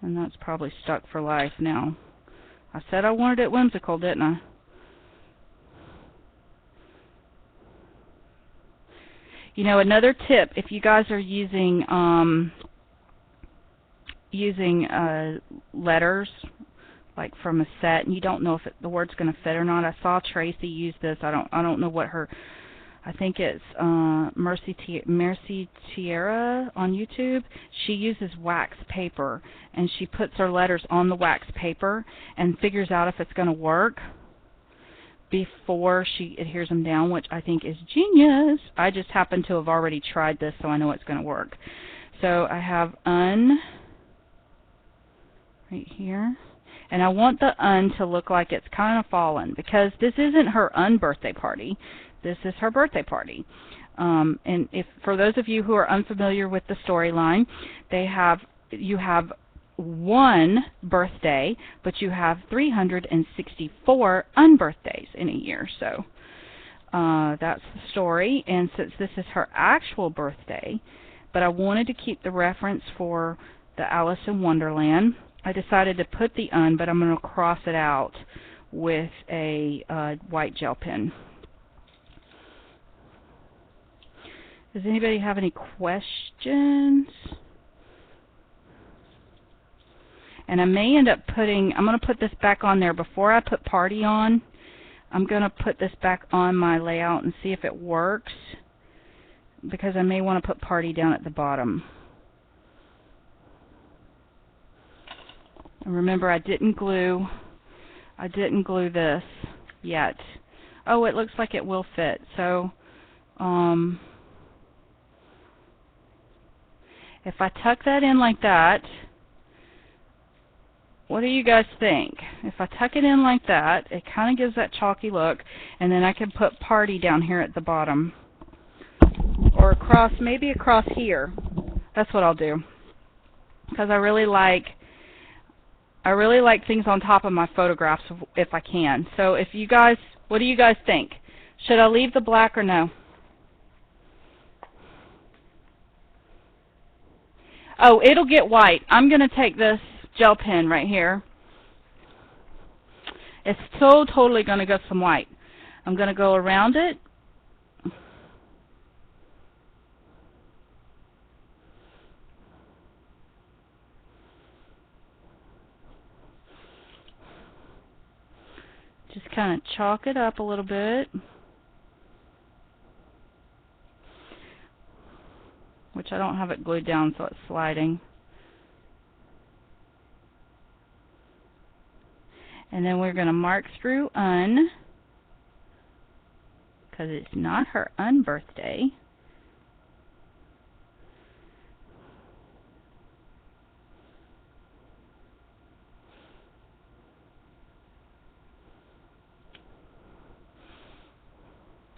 and that's probably stuck for life now. I said I wanted it whimsical, didn't I? You know, another tip, if you guys are using letters like from a set, and you don't know if the word's going to fit or not. I saw Tracy use this. I don't know what her. I think it's Mercy Tierra on YouTube. She uses wax paper, and she puts her letters on the wax paper and figures out if it's going to work before she adheres them down, which I think is genius. I just happen to have already tried this, so I know it's going to work. So I have right here. And I want the to look like it's kind of fallen, because this isn't her birthday party. This is her birthday party. And if for those of you who are unfamiliar with the storyline, you have one birthday, but you have 364 unbirthdays in a year. So that's the story. And since this is her actual birthday, but I wanted to keep the reference for the Alice in Wonderland, I decided to put the but I'm going to cross it out with a white gel pen. Does anybody have any questions? And I may end up I'm going to put this back on there. Before I put party on, I'm going to put this back on my layout and see if it works, because I may want to put party down at the bottom. And remember, I didn't glue this yet. Oh, it looks like it will fit. So if I tuck that in like that, what do you guys think? If I tuck it in like that, it kind of gives that chalky look, and then I can put party down here at the bottom, or across, maybe across here. That's what I'll do, because I really like things on top of my photographs if I can. So if you guys, what do you guys think? Should I leave the black or no? Oh, it'll get white. I'm going to take this gel pen right here. It's so totally going to get some white. I'm going to go around it. Just kind of chalk it up a little bit. Which I don't have it glued down, so it's sliding. And then we're going to mark through Un, because it's not her unbirthday.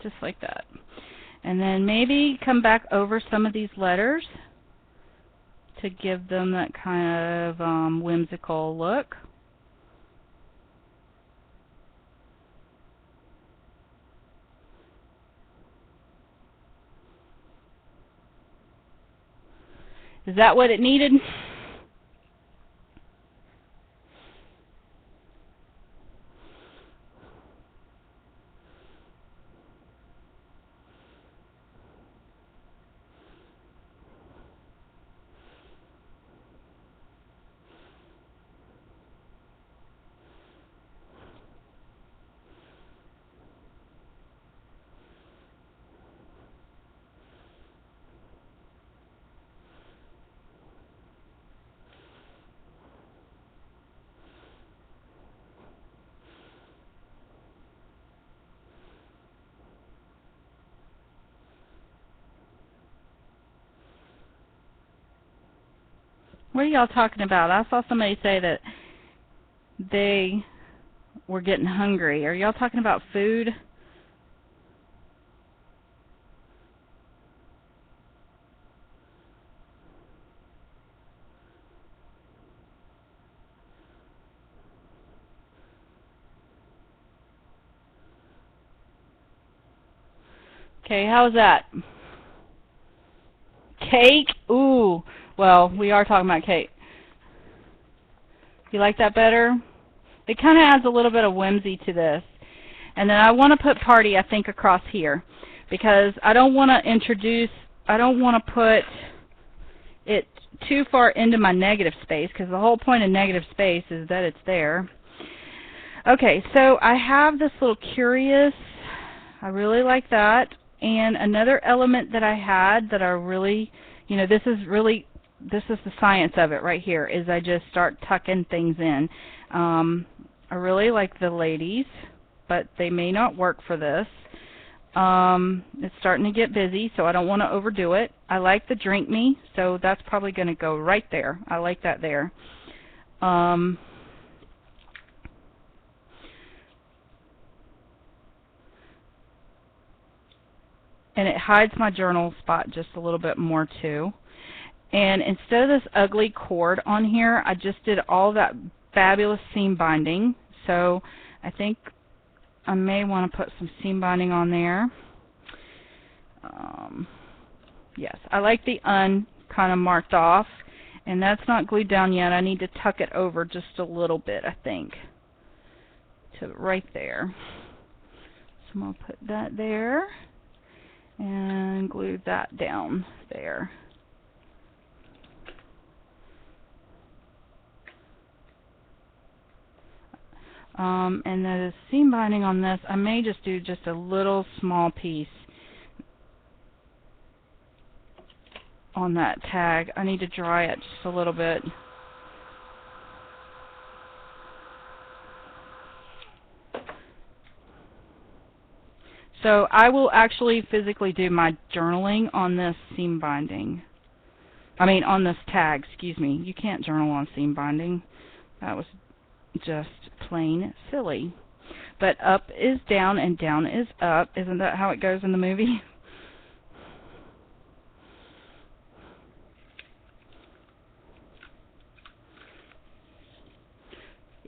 Just like that. And then maybe come back over some of these letters to give them that kind of whimsical look. Is that what it needed? What are y'all talking about? I saw somebody say that they were getting hungry. Are y'all talking about food? Okay, how's that? Cake? Ooh. Well, we are talking about cake. You like that better? It kind of adds a little bit of whimsy to this. And then I want to put party, I think, across here. Because I don't want to put it too far into my negative space. Because the whole point of negative space is that it's there. Okay, so I have this little curious. I really like that. And another element that I had that I really, this is the science of it right here, is I just start tucking things in. I really like the ladies, but they may not work for this. It's starting to get busy, so I don't want to overdo it. I like the drink me, so that's probably going to go right there. I like that there. And it hides my journal spot just a little bit more too. And instead of this ugly cord on here, I just did all that fabulous seam binding. So I think I may want to put some seam binding on there. Yes, I like the Un kind of marked off. And that's not glued down yet. I need to tuck it over just a little bit, I think, to right there. So I'm going to put that there and glue that down there. And the seam binding on this, I may just do just a little small piece on that tag. I need to dry it just a little bit. So I will actually physically do my journaling on this seam binding. On this tag, excuse me. You can't journal on seam binding. That was just plain silly. But up is down and down is up. Isn't that how it goes in the movie?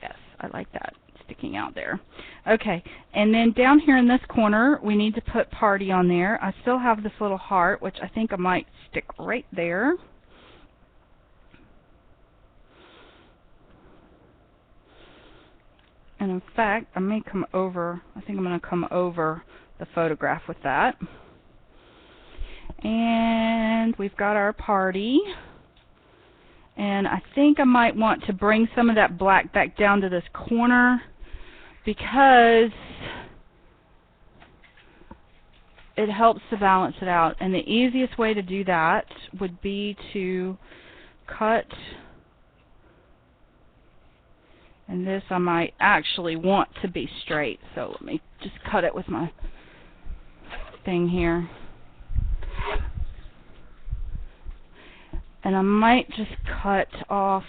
Yes, I like that sticking out there. Okay, and then down here in this corner, we need to put party on there. I still have this little heart, which I think I might stick right there. And in fact, I think I'm going to come over the photograph with that. And we've got our party. And I think I might want to bring some of that black back down to this corner, because it helps to balance it out. And the easiest way to do that would be to cut, and this I might actually want to be straight, so let me just cut it with my thing here. And I might just cut off.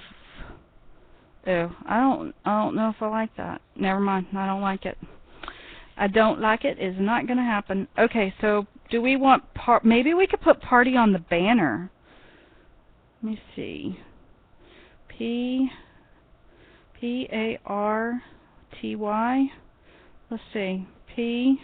Oh, I don't know if I like that. Never mind, I don't like it. I don't like it. It's not going to happen. Okay, so do we want maybe we could put party on the banner. Let me see. P-A-R-T-Y. Let's see. P-A.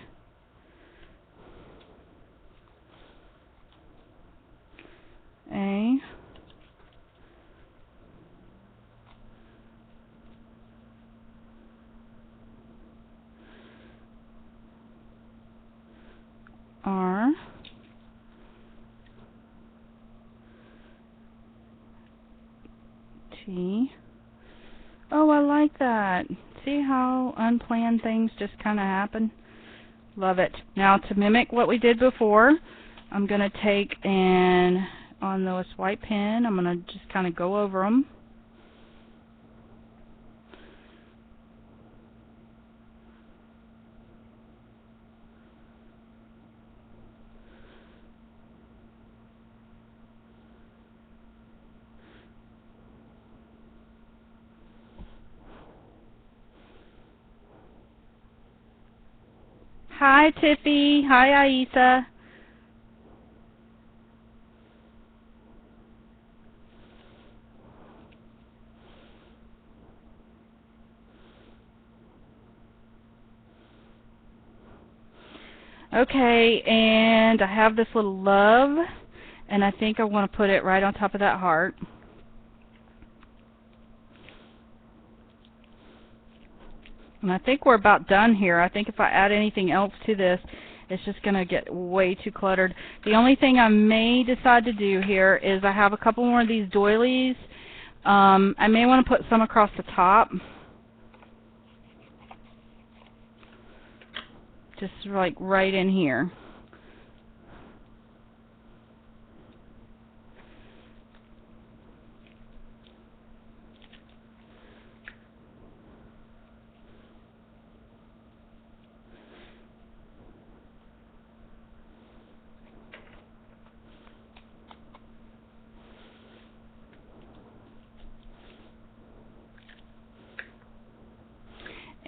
R. T. Oh, I like that. See how unplanned things just kind of happen? Love it. Now to mimic what we did before, I'm going to take and on this white pen, I'm going to just kind of go over them. Hi, Tiffy. Hi, Aisa. Okay, and I have this little love, and I think I want to put it right on top of that heart. And I think we're about done here. I think if I add anything else to this, it's just going to get way too cluttered. The only thing I may decide to do here is I have a couple more of these doilies. I may want to put some across the top. Just like right in here.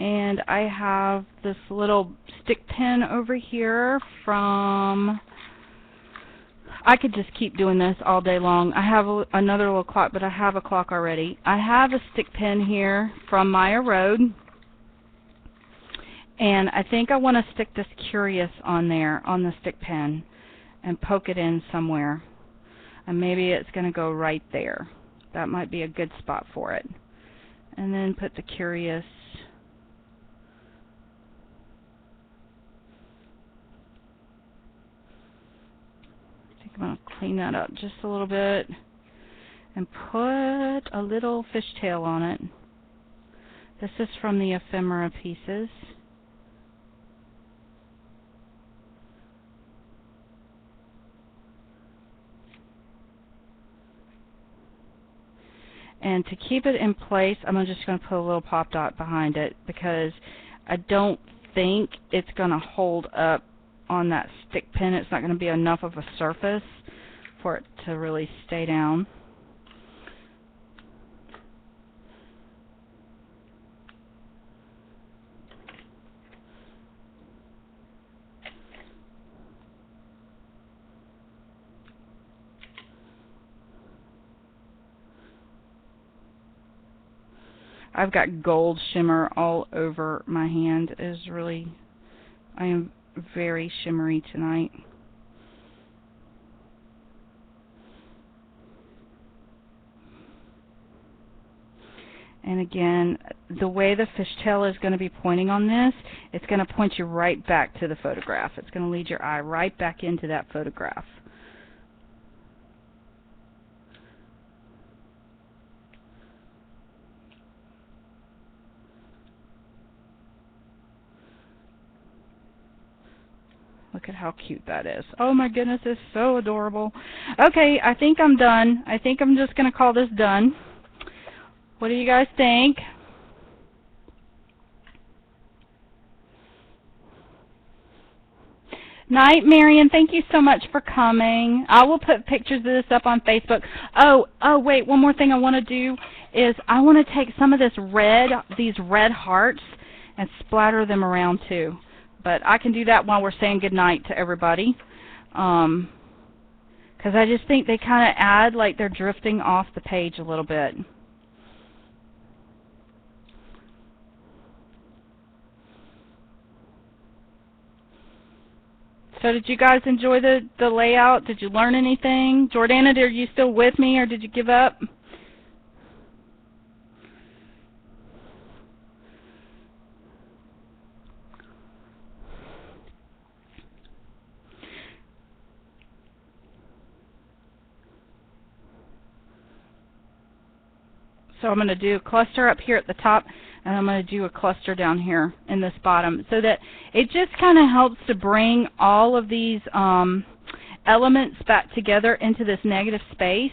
And I have this little stick pin over here from, I could just keep doing this all day long. I have another little clock, but I have a clock already. I have a stick pin here from Maya Road. And I think I want to stick this Curious on there, on the stick pin, and poke it in somewhere. And maybe it's going to go right there. That might be a good spot for it. And then put the Curious. I'm going to clean that up just a little bit and put a little fishtail on it. This is from the ephemera pieces. And to keep it in place, I'm just going to put a little pop dot behind it because I don't think it's going to hold up on that stick pin. It's not going to be enough of a surface for it to really stay down. I've got gold shimmer all over my hand. It is really, I am very shimmery tonight. And again, the way the fishtail is going to be pointing on this, it's going to point you right back to the photograph. It's going to lead your eye right back into that photograph. Look at how cute that is. Oh my goodness, it's so adorable. Okay, I think I'm done. I think I'm just going to call this done. What do you guys think? Night, Marion. Thank you so much for coming. I will put pictures of this up on Facebook. Oh, wait. One more thing I want to do is I want to take some of this these red hearts, and splatter them around too. But I can do that while we're saying goodnight to everybody. Because I just think they kind of add like they're drifting off the page a little bit. So did you guys enjoy the layout? Did you learn anything? Jordana, are you still with me or did you give up? So I'm going to do a cluster up here at the top, and I'm going to do a cluster down here in this bottom, so that it just kind of helps to bring all of these elements back together into this negative space.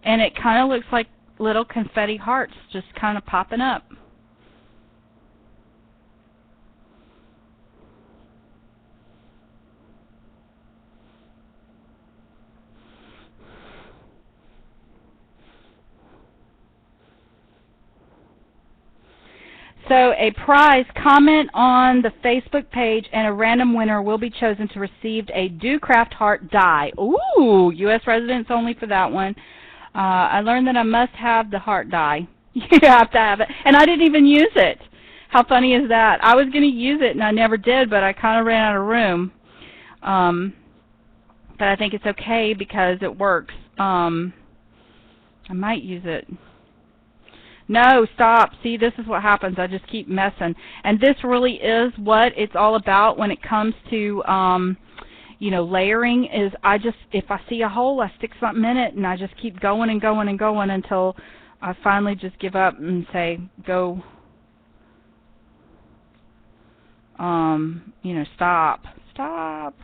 And it kind of looks like little confetti hearts just kind of popping up. So a prize, comment on the Facebook page, and a random winner will be chosen to receive a Do Craft Heart die. Ooh, U.S. residents only for that one. I learned that I must have the heart die. You have to have it. And I didn't even use it. How funny is that? I was going to use it, and I never did, but I kind of ran out of room. But I think it's okay because it works. I might use it. No, stop. See, this is what happens. I just keep messing. And this really is what it's all about when it comes to, you know, layering is if I see a hole, I stick something in it, and I just keep going and going and going until I finally just give up and say, go, you know, stop. Stop.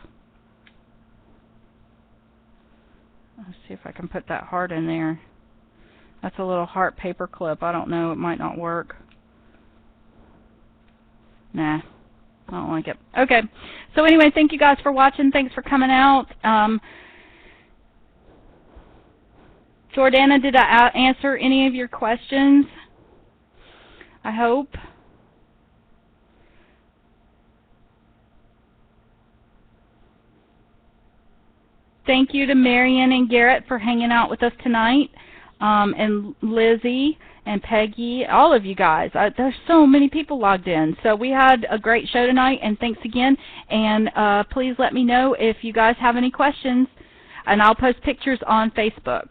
Let's see if I can put that heart in there. That's a little heart paper clip. I don't know. It might not work. Nah. I don't like it. Okay. So anyway, thank you guys for watching. Thanks for coming out. Jordana, did I answer any of your questions? I hope. Thank you to Marion and Garrett for hanging out with us tonight. And Lizzie and Peggy, all of you guys. There's so many people logged in. So we had a great show tonight, and thanks again. And please let me know if you guys have any questions, and I'll post pictures on Facebook.